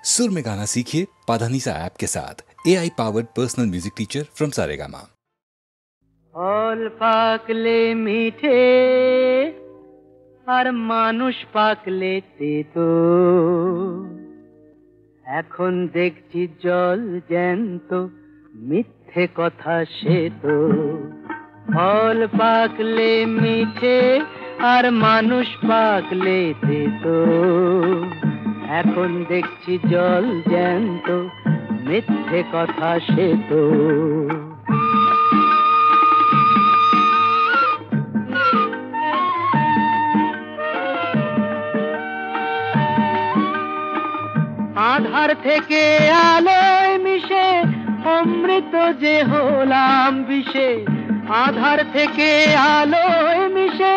सुर में गाना सीखिए पाधानीसा ऐप के साथ। AI powered personal music teacher from Saregama. फल पाकले মিঠে আর মানুষ পাকলে তেতো, এখন দেখছি জল জ্যান্ত, মিথ্যে কথা সে তো। ফল পাকলে মিঠে আর মানুষ পাকলে তেতো, এখন দেখছি জল জ্যান্ত, মিথ্যে কথা সে তো। আধার থেকে আলোয় মিশে অমৃত যে হলাম বিষে, আধার থেকে আলোয় মিশে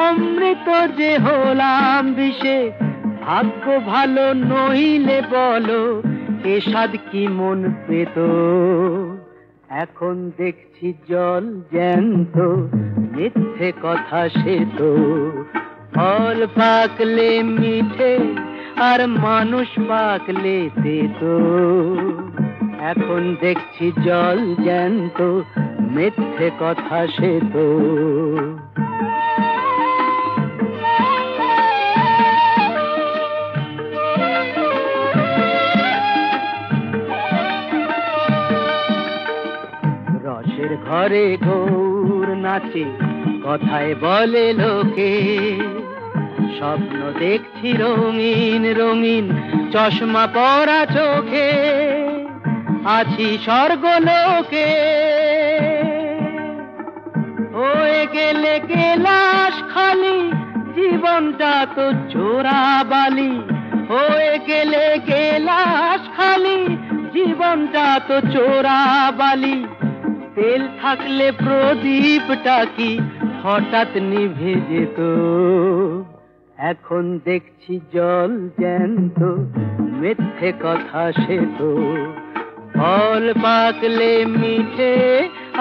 অমৃত যে হলাম বিষে। ভাগ্য ভালো নইলে বলো এ স্বাদ কি মন পেত, এখন দেখছি জল জ্যান্ত, মিথ্যে কথা সে তো। ফল পাকলে মিঠে আর মানুষ পাকলে তেতো, এখন দেখছি জল জ্যান্ত, মিথ্যে কথা সে তো। রসের ঘরে গৌর নাচে, কথায় বলে লোকে, স্বপ্ন দেখছি রঙিন রঙিন চশমা পরা চোখে, আছি স্বর্গলোকে। হয়ে গেলে গেলাস খালি, জীবনটা তো চোরা বালি। হয়ে গেলে গেলাস খালি, জীবনটা তো চোরা বালি। তেল থাকলে প্রদীপটা কি হঠাৎ নিভে যেত, এখন দেখছি জল জ্যান্ত, মিথ্যে কথা সে তো। ফল পাকলে মিঠে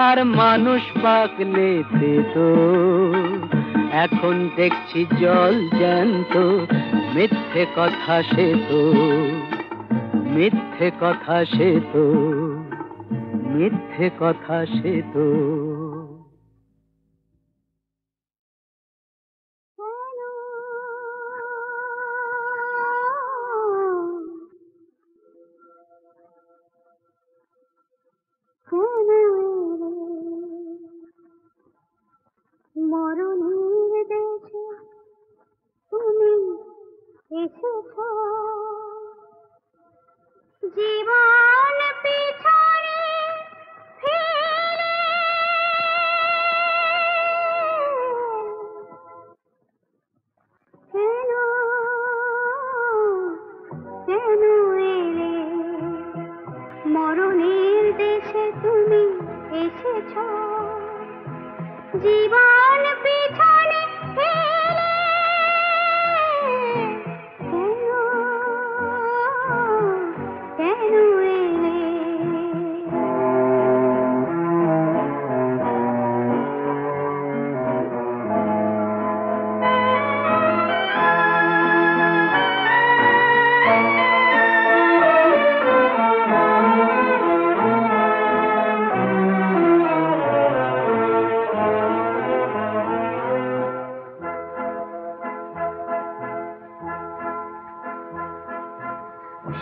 আর মানুষ পাকলে তেতো, এখন দেখছি জল জ্যান্ত, মিথ্যে কথা সে তো। মিথ্যে কথা সে তো, মিথ্যে কথা সে তো। মরণের দেশে তুমি এসেছ, জীবন পিছনে ফিরে কেন কেন এলে? মরণের দেশে তুমি এসেছ, জীবন পিছনে ফেলে কেন কেন এলে?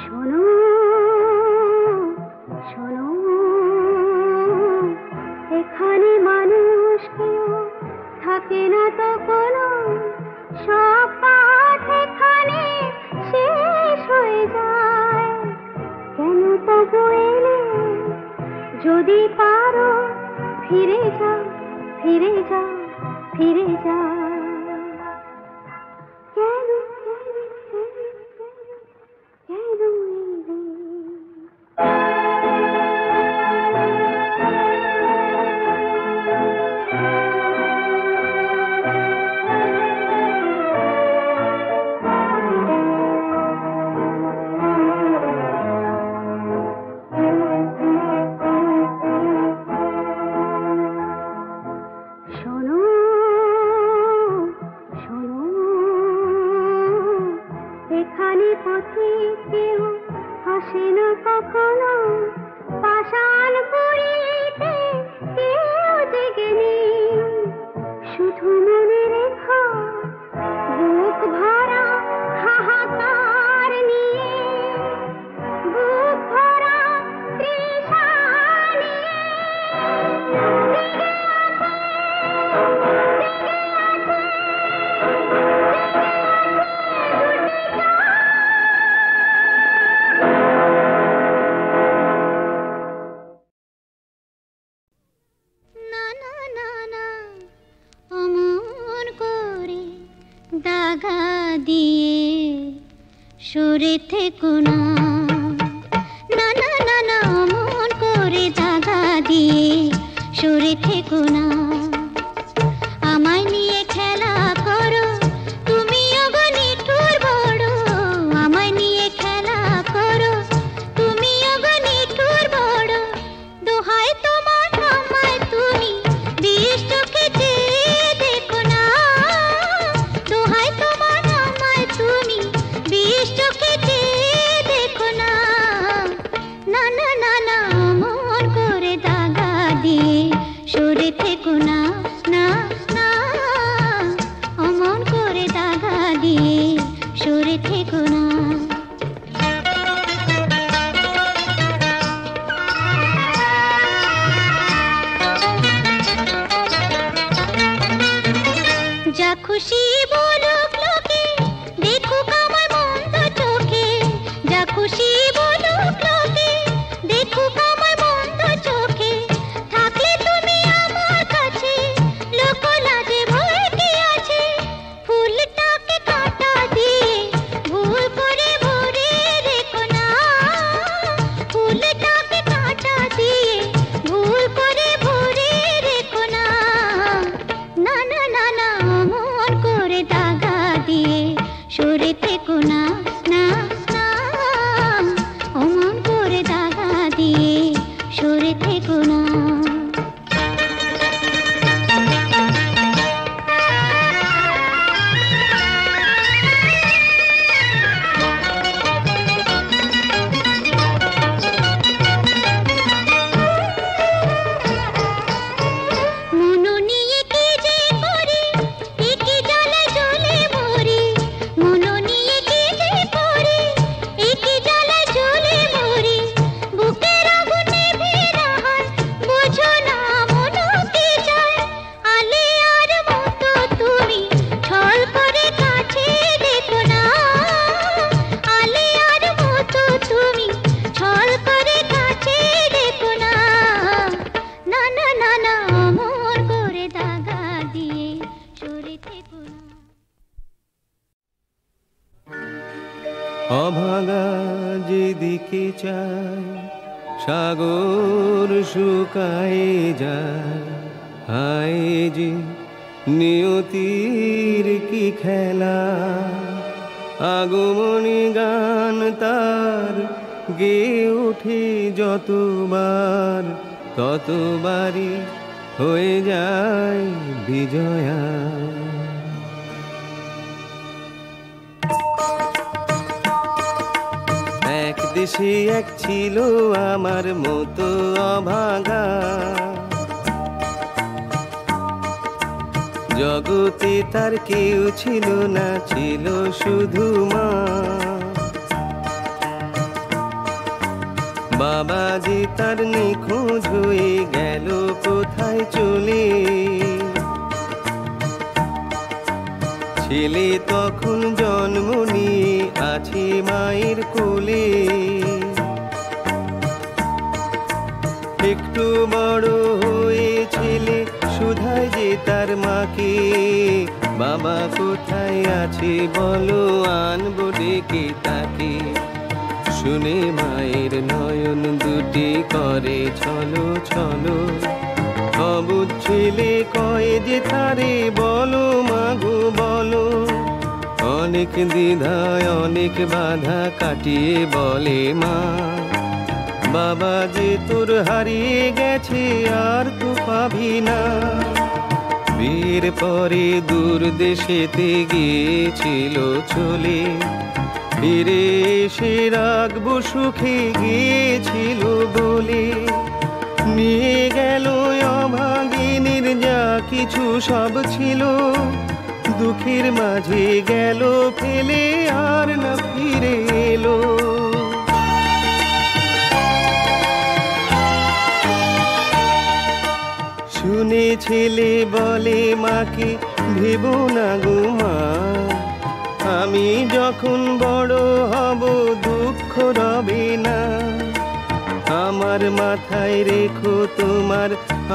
শোনো শোনো, এখানে মানুষ কেউ থাকে না তো কোনো, সব পাঠ এখানে শেষ হয়ে যায়। কেন তবু এলে? যদি পারো ফিরে যাও, ফিরে যাও, ফিরে যাও। কেন কেন এলে? শোনো হাসে না কখনো পাষাণ পুরীতে কেউ জেগে নেই, শুধু মনে রেখো বুক ভরা হাহাকার নিয়ে, বুক ভরা তৃষা নিয়ে জেগে আছে, জেগে আছে, না না না না অমন করে দাগা দিয়ে সরে থেকো না, না না না না অমন করে দাগা দিয়ে সরে থেকো না, আমায় নিয়ে খেলা করো তুমিও গো নিঠুর বড়, আমায় নিয়ে খেলা করো তুমিও গো নিঠুর বড়, দোহাই তোমার আমায় তুমি বিষ চোখে চেয়ে দেখো না, দোহাই তোমার আমায় তুমি বিষ চোখে চেয়ে দেখো না, না না না না অমন করে দাগা দিয়ে সরে থেকো না, না না অমন করে দাগা দিয়ে সরে থেকো না। যা খুশি বলুক লোকে দেখুক আমায় মন্দ চোখে, যা খুশি বলুক লোকে দেখুক আমায় মন্দ চোখে, থাকলে তুমি আমার কাছে লোক লাজে ভয় কি আছে, ফুলটাকে কাঁটা দিয়ে ভুল করে ভরে রেখো না, ফুলটাকে কাঁটা দিয়ে ভুল করে ভরে রেখো না, না না না না অমন করে দাগা দিয়ে সরে থেকো না, না না অমন করে দাগা দিয়ে সরে থেকো না। মনো নিয়ে কি যে করি একি জ্বালা জ্বলে মরি, মনো নিয়ে কি যে করি একি জ্বালা জ্বলে মরি, বুকের আগুন নিভে রাহার বোঝো না মনো কি চায়, আলে আর মতো তুমি ছল করে কাছে দেখো না, আলে আর মতো তুমি ছল করে কাছে দেখো না, না না না না অমন করে দাগা দিয়ে সরে থেকো না। অভাগা যেদিকে চায় সাগর শুকায়ে যায়, হায় যে নিয়তির কি খেলা, আগমনী গান তার গেয়ে ওঠে যতবার, ততবারই হয়ে যায় বিজয়া। এক দেশে এক ছিল আমার মতো অভাগা, জগতে তার কেউ ছিল না, ছিল শুধু মা। বাবা যে তার নিখোঁজ হয়ে গেল কোথায় চলে, ছেলে তখন জন্ম নিয়ে আছে মায়ের কোলে, একটু বড় হয়ে ছেলে শুধায় যে তার মাকে, বাবা কোথায় আছে বলো আনবো ডেকে তাকে, শুনে মায়ের নয়ন দুটি করে ছলো ছলো, অবুঝ ছেলে কয় যে তারে বলো মাগো বলো, অনেক দ্বিধায় অনেক বাধা কাটিয়ে বলে মা, বাবা যে তোর হারিয়ে গেছে আর তো পাবি না। বিয়ের পরে দূর দেশেতে গিয়েছিল চলে, ফিরে এসে রাখবো সুখে গিয়েছিল বলে, নিয়ে গেল অভাগিনীর যা কিছু সব ছিল, দুঃখের মাঝে গেল ফেলে আর না ফিরে এলো। শুনে ছেলে বলে মাকে, ভেবো না গো মা, আমি যখন বড় হব দুঃখ রবে না। আমার মাথায় রেখো তোমার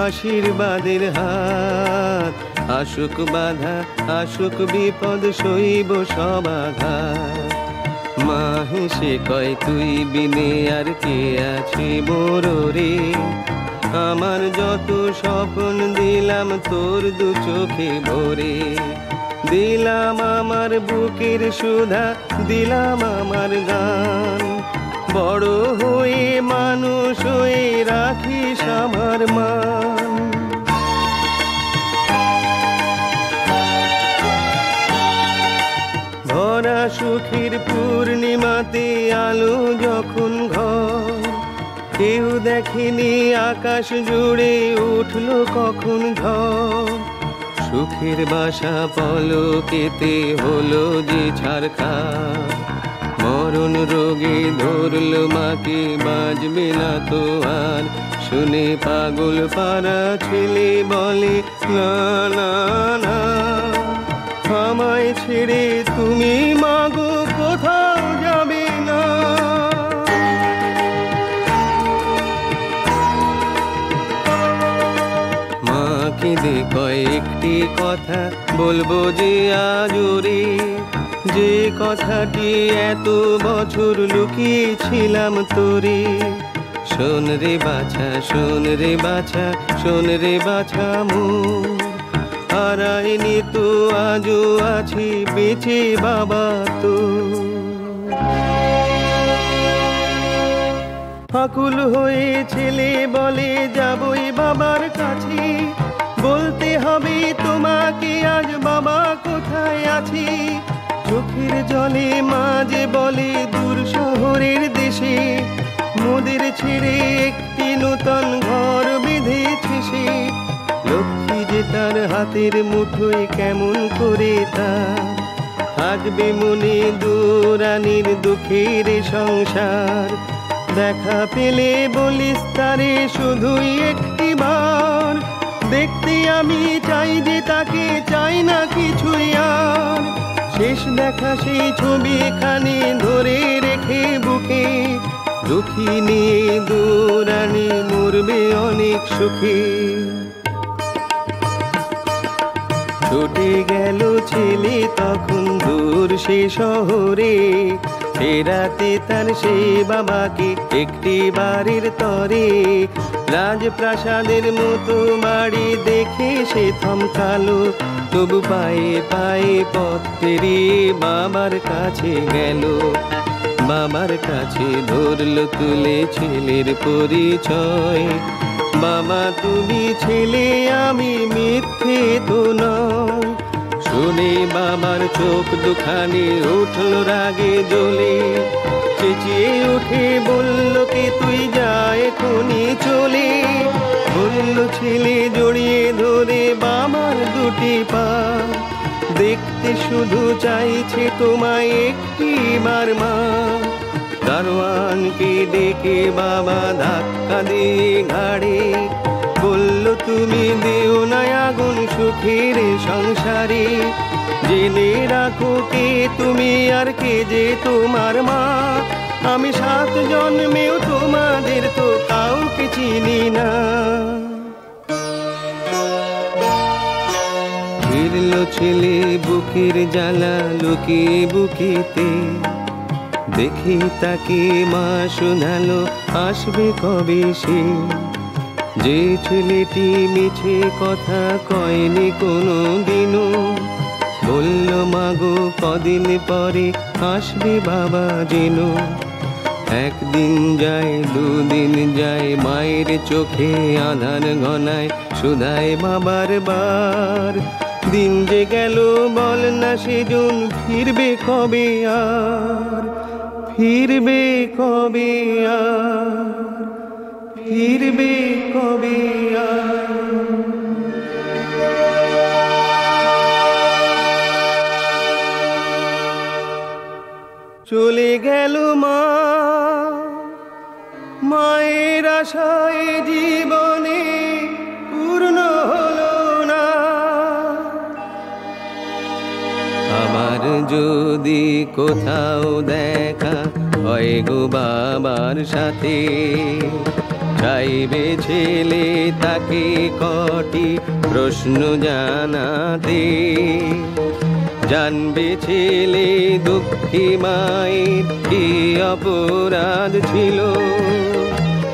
আশীর্বাদের হাত, আসুক বাধা আসুক বিপদ সইব সব আঘাত। মা হেসে কয় তুই বিনে আর কে আছে মোর রে, আমার যত স্বপ্ন দিলাম তোর দু চোখে ভরে, দিলাম আমার বুকের সুধা দিলাম আমার গান, বড় হয়ে মানুষ হয়ে রাখিস আমার মান। ভরা সুখের পূর্ণিমাতে আলো যখন ঘর, কেউ দেখেনি আকাশ জুড়ে উঠলো কখন ঝড়, সুখের বাসা পলকেতে হলো যে ছারখার, মরণ রোগে ধরলো মাকে বাঁচবে না তো আর, শুনে পাগল পাড়া ছেলে বলে না না না, আমায় ছেড়ে তুমি মাগো কোথাও যাবে না। মা কেঁদে কয়েকটি কথা বলবো যে আজরে, যে কথাটি এত বছর লুকিয়েছিলাম তোরে, শোন রে বাছা শোন রে বাছা শোন রে বাছা মোর, হারাইনি তো আজও আছি বেঁচে বাবা তো। আকুল হয়ে ছেলে বলে যাবই বাবার কাছে, বলতে হবে তোমাকে আজ বাবা কোথায় আছি, চোখের জলে মাঝে বলে দূর শহরের দেশে, মোদের ছেড়ে একটি নতুন ঘর বেঁধেছে সে, লক্ষ্মী যে তার হাতের মুঠোয় কেমন করে তার থাকবে মনে দুরানির দুঃখের সংসার, দেখা পেলে বলিস তারে শুধুই একটি বার, দেখতে আমি চাই যে তাকে চাই না কিছুই আর, শেষ দেখা সেই ছবিখানি ধরে রেখে বুকে, দুঃখী নিয়ে দুরানি মরবে অনেক সুখে। ছুটে গেল ছেলে তখন দূর সে শহরে, ফেরাতে তার সে বাবাকে একটি বাড়ির তরে, রাজপ্রাসাদের মতো বাড়ি দেখে সে থমকালো, তবু পায়ে পায়ে পথ পেরিয়ে বাবার কাছে গেল, বাবার কাছে ধরলো তুলে ছেলের পরিচয়, বাবা তুমি ছেলে আমি মিথ্যে তো নয়। শুনে বাবার চোখ দুখানি উঠল রাগে জ্বলে, চেঁচিয়ে উঠে বলল কি তুই যা এখনই চলে, বলল ছেলে জড়িয়ে ধরে বাবার দুটি পা, দেখতে শুধু চাইছে তোমায় একটি বার মা। দারোয়ানকে ডেকে বাবা ধাক্কা দিয়ে ঘাড়ে, বলল তুমি দিও না আগুন সুখের সংসারে, জেনে রাখো কে তুমি আর কে যে তোমার মা, আমি 7 জন্মেও তোমাদের তো কাউকে চিনি না। ফিরল ছেলে বুকের জ্বালা লুকিয়ে বুকেতে, দেখি তাকে মা শোনালো আসবে কবে সে, যে ছেলেটি মিছে কথা কয়নি কোনো দিনও, বলল মাগো কদিন পরে আসবে বাবা যেন। একদিন যায় দুদিন যায় মায়ের চোখে আধার ঘনায়, শুধায় বাবার বার দিন যে গেল বল না সেজন ফিরবে কবে আর, ফিরবে কবে আর, ফিরবে কবে আর। চলে গেল মা, মায়ের আশায় জীবনে পূর্ণ হলো না। আমার যদি কোথাও দেখা হয় গো বাবার সাথে, চাইবে ছেলে তাকে কটি প্রশ্ন জানাতে। জানবে ছেলে দুঃখী মায়ের কি অপরাধ ছিল,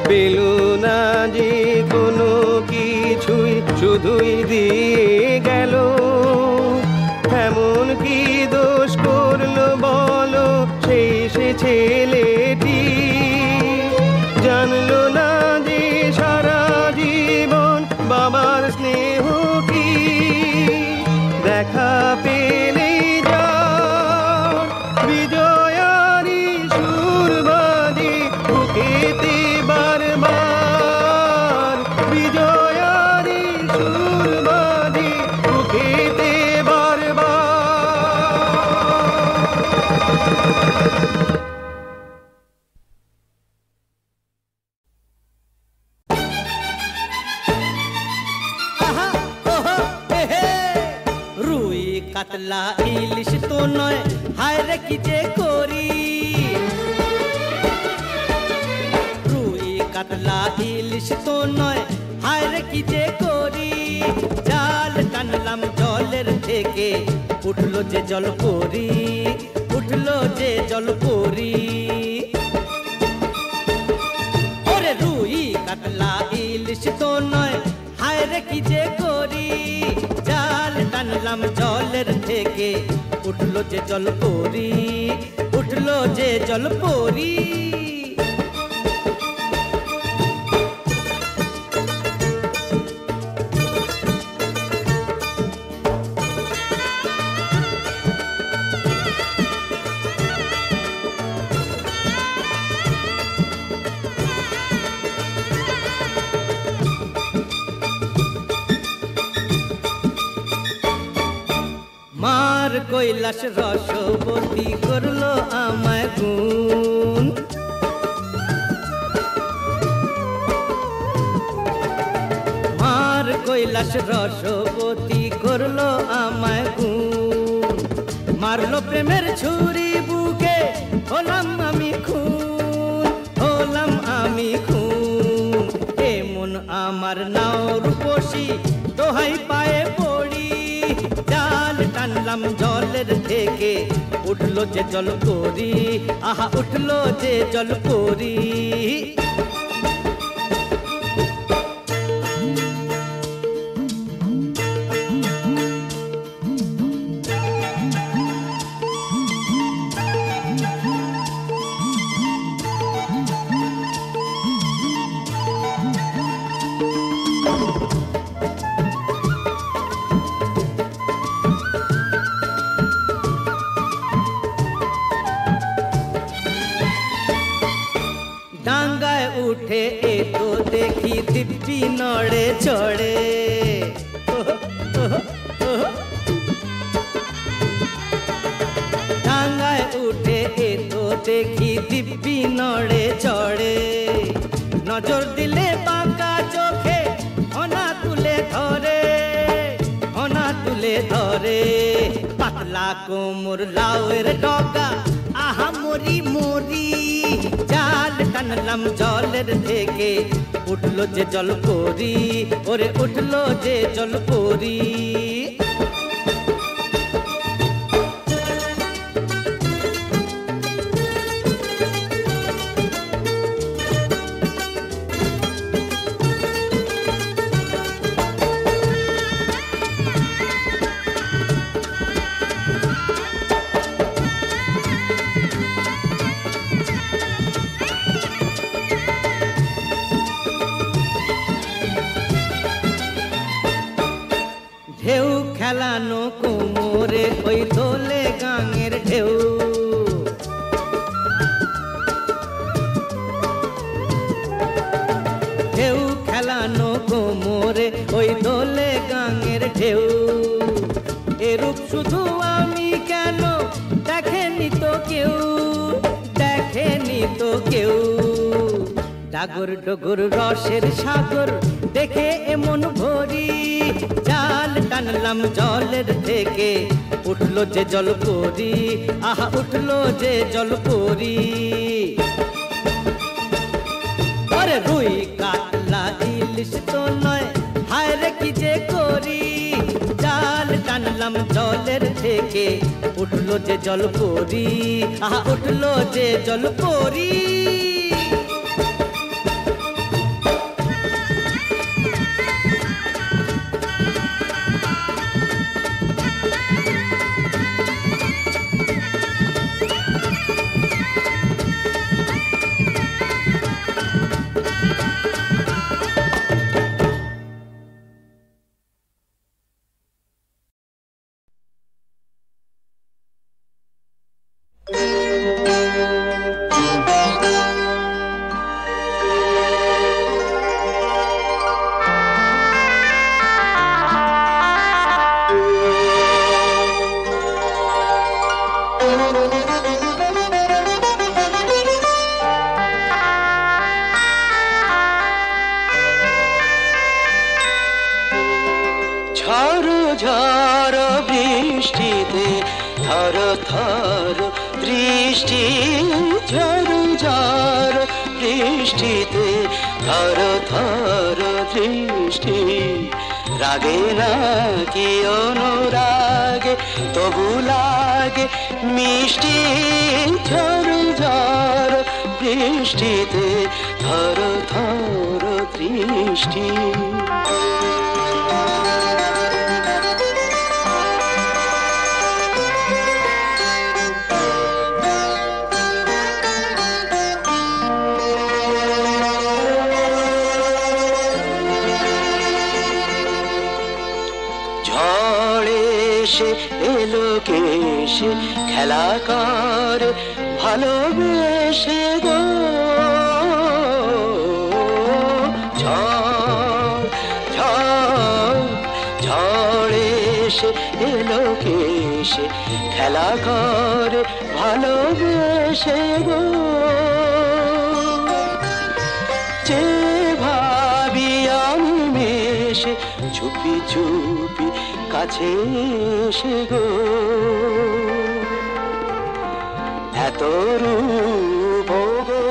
পেল না যে কোনো কিছুই শুধুই দিয়ে গেল। এমন কি দোষ করলো বলো সেই সে ছেলেটি, জানলো না যে সারা জীবন বাবার স্নেহ কি। দেখা পেলে যা বিজয়ারি সুর বাজে বুকেতে বারবার, বিজয়ারি সুর বাজে বুকেতে বারবার। কাতলা ইলিশ তো নয়, হায় রে কি যে করি। রুই কাতলা ইলিশ তো নয়, হায় রে কি যে করি। জাল টানলাম জলের থেকে, উঠলো যে জল পরি, উঠলো যে জল পরি। ওরে রুই কাতলা ইলিশ তো নয়, হায় রে কি যে করি। জাল টানলাম জলের থেকে, উঠলো যে জল পরি, উঠলো যে জল পরি। মার কৈলাস রসবতী করলো আমায় গুণ। মার কৈলাস রসবতী করলো আমায় গুণ। মারলো প্রেমের ছুরি বুকে, হলাম আমি খুন, হলাম আমি খুন। এমন আমার নাও রূপসী, দোহাই পায়ে পড়ি। জাল টানলাম জলের থেকে, উঠলো যে জল পরি, আহা উঠলো যে জল পরি। ডাঙ্গায় উঠে এ তো দেখি দিব্যি নড়ে চড়ে। ডাঙ্গায় উঠে এ তো দেখি দিব্যি নড়ে চড়ে। নজর দিলে বাঁকা চোখে অনা তুলে ধরে, অনা তুলে ধরে। পাতলা কোমর লাউয়ের ডগা, আহা মরি মরি। জাল টানলাম জলের থেকে, উঠলো যে জল পরি, ওরে উঠলো যে জল পরি। ঢেউ খেলানো কোমরে ওই দোলে গাঙের ঢেউ ঢেউ খেলানো কোমরে ওই দোলে গাঙের ঢেউ এরূপ শুধু আমি কেন দেখেনি তো কেউ দেখেনি তো কেউ ডাগর ডগর রসের সাগর দেখে এমন ভরি জাল টানলাম জলের থেকে উঠলো যে জল পরি আহা উঠলো যে জল পরি আরে রুই কাতলা ইলিশ তো নয় হায় রে কি যে করি জাল টানলাম জলের থেকে উঠলো যে জল পরি আহা উঠলো যে জল পরি রাগে না কি অনুরাগে তবু লাগে মিষ্টি ঝড় ঝড় বৃষ্টিতে থর থর দৃষ্টি এলোকেশে খেলা কর ভালোবেসে গো ঝড়ে এসে এলোকেশে খেলা কর ভালোবেসে গো যে ভাবি আমি মেশে চুপি চুপি কাছে এসে গো এত রূপ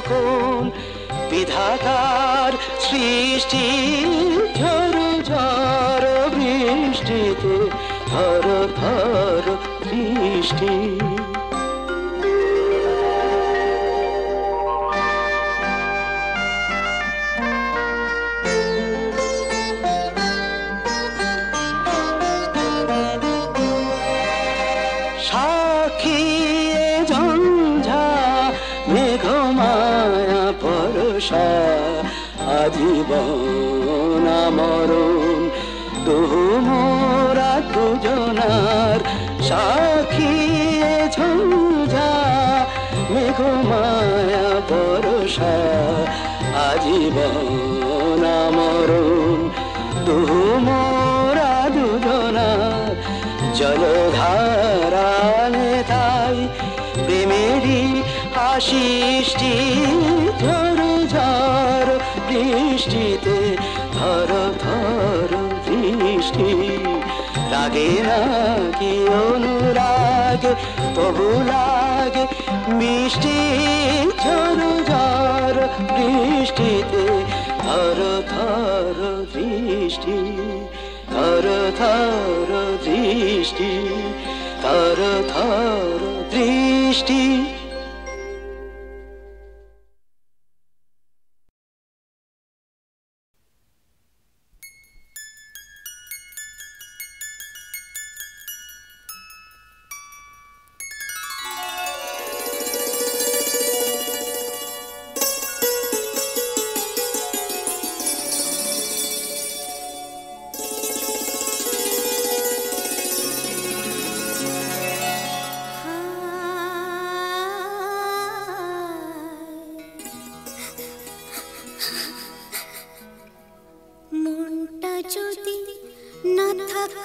কোন বিধাতার সৃষ্টি ঝড় ঝড় বৃষ্টিতে থর থর দৃষ্টি আজীবন মরণ দুহু মোরা দুজনার সাক্ষী ঝঞ্ঝা মেঘমায়া বর্ষা আজীবন মরণ দুহু মোরা দুজনার জলধারা নেতাই প্রেমেরই আশিষ্টি ঝড় ঝড় বৃষ্টিতে থর থর দৃষ্টি লাগে না কি অনুরাগে তবু লাগে মিষ্টি ঝড় ঝড় বৃষ্টিতে থর থর দৃষ্টি থর থর দৃষ্টি থর থর দৃষ্টি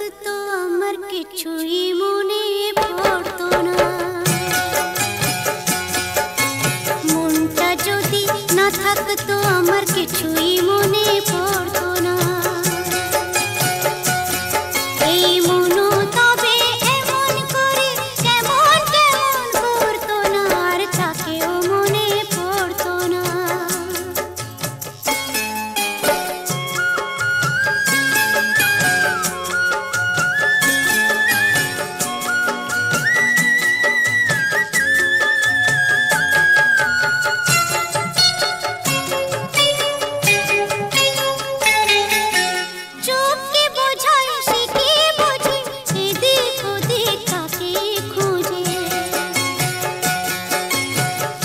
থাকতো আমার কিছুই মনে পড়তো না, মনটা যদি না থাকতো আমার কিছুই মনে পড়তো না। এই মনও তবে এমন করে কেমন কেমন করতো না, আর তাকেও মনে পড়তো না। চোখকে বোঝায় সে কি বোঝে, এদিক ওদিক তাকে খোঁজে।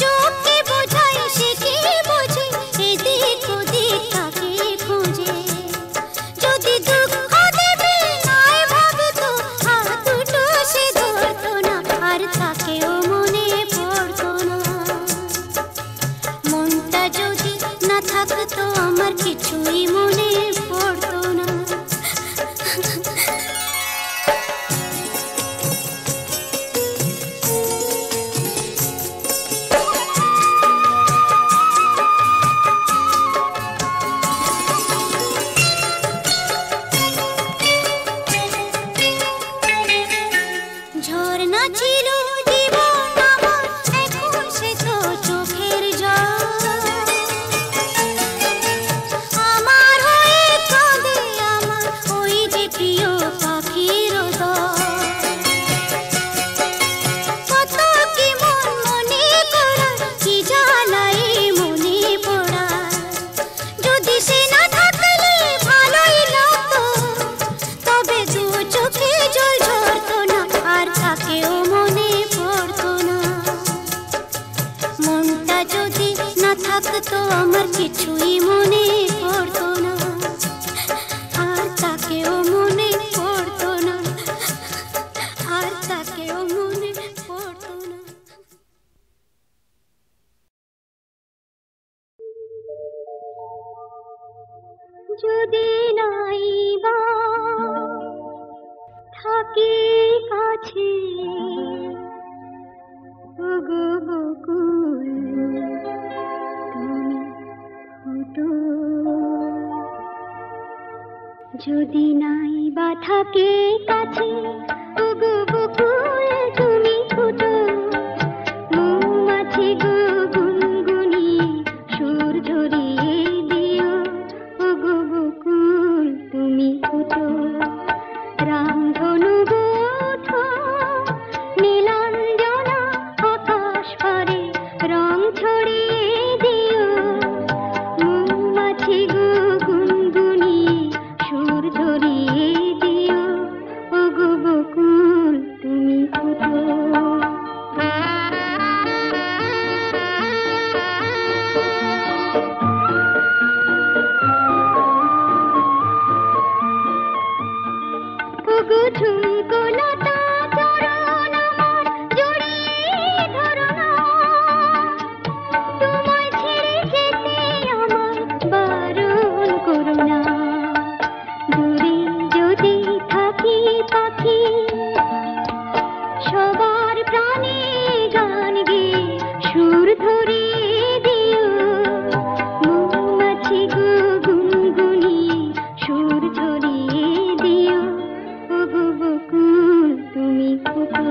চোখকে বোঝায় সে কি বোঝে, এদিক ওদিক তাকে খোঁজে। যদি দুঃখ দেবে নাই ভাবতো, হাত দুটো সে ধরতো না, আর তাকেও মনে পড়তো না। মনটা যদি না থাকতো আমার কিছুই মনে পড়তো না। ঝর্ণা ছিল জীবন আমার, এখন সে তো চোখের জল। আমার হয়ে কাঁদে আমার ওই যে প্রিয় পাখির দল। কত কি মন মনে করা, কি জ্বালাই মনে পড়া। যদি সে না থাকলে ভালোই লাগতো, তবে দু চোখে জল ঝরতো না, আর তাকেও মনে পড়তো না। মনটা যদি না থাকতো আমার কিছুই মনে পড়তো না, আর তাকেও মনে পড়তো না, আর তাকেও মনে পড়তো না। যদি নাই বা থাকি কাছে, ওগো বকুল তুমি ফুটো। যদি নাই বা থাকে কাছে, ওগো বকুল তুমি ফুটো। মৌমাছি গো গুনগুনিয়ে সুর ঝরিয়ে দিও, ওগো বকুল তুমি ফুটো। রামধনু গোঠো নীলাঞ্জনা আকাশ পারে রং ছড়িয়ে দিও। মৌমাছি গো গুনগুনিয়ে সুর ঝরিয়ে দিও, ওগো বকুল তুমি ফুটো। ওগো ঝুমকো লতা চরণ আমার জড়িয়ে ধরো না, তোমায় ছেড়ে যেতে আমার বারণ করো না। দূরে যদি থাকি পাখি, সবার প্রাণে গান গেয়ে সুর ধরিয়ে দিও। মৌমাছি গো গুনগুনিয়ে সুর ঝরিয়ে দিও, ওগো বকুল তুমি ফুটো।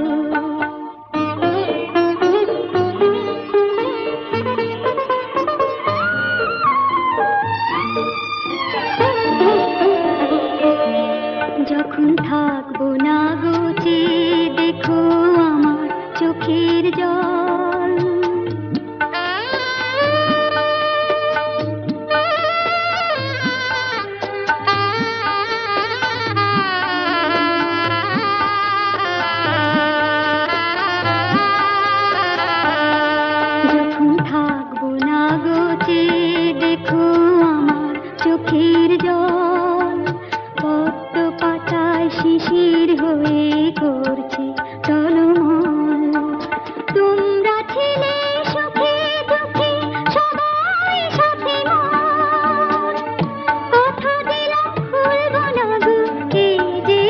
যখন থাকবো না গোচে দেখো আমার চোখের জল। যখন থাকবো না গোচে দেখো আমার চোখের জল। পদ্ম পাতায় শিশির হয়ে করছে টলমল। তোমরা ছিলে সুখে দুঃখে সবাই সাথে মন। কথা দিলাম ভুলবো না গো এই যে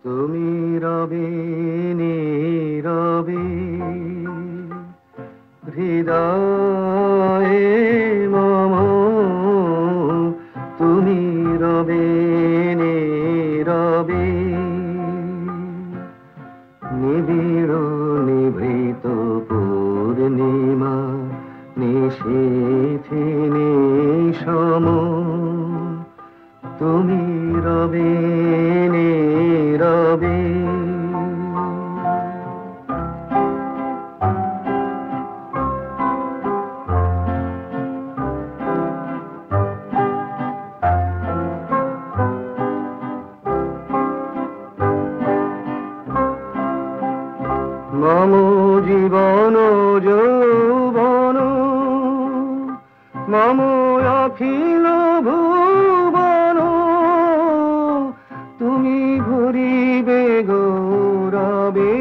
তুমি রবে নীরবে হৃদয়ে মম, তুমি রবে নীরবে নিবিড় নিভৃত পূর্ণিমা নিশীথে নিশম, তুমি রবে নীরবে। মম জীবন যৌবন মম অখিল ভুবন, তুমি ভরিবে গৌরবে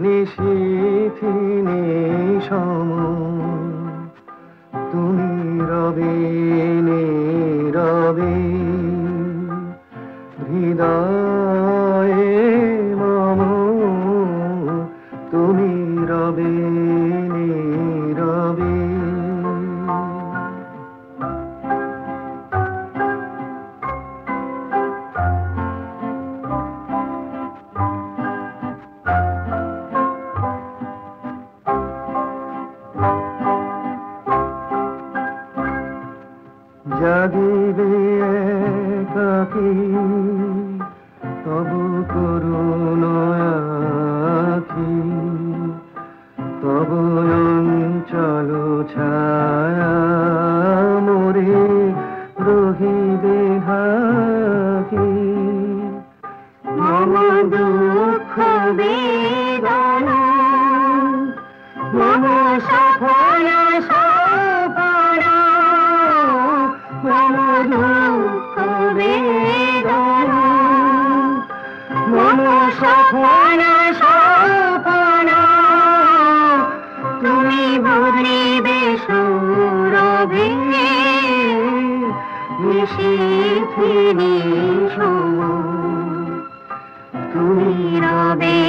নিশীথে নিশম, তুমি রবে নীরবে হৃদয়ে মম, তুমি রবে নীরবে। জাগিবে একাকী তবু করুণ আখি, তবু অঞ্চল ছায়া মোরে রহিবে ঢাকি। মম দুঃখ বেদনা মম সফল সপনা, মম দুঃখ বেদনা মম সফল সপনা, তুমি ভরিবে সৌরভে নিশীথে নিশম, তুমি রবে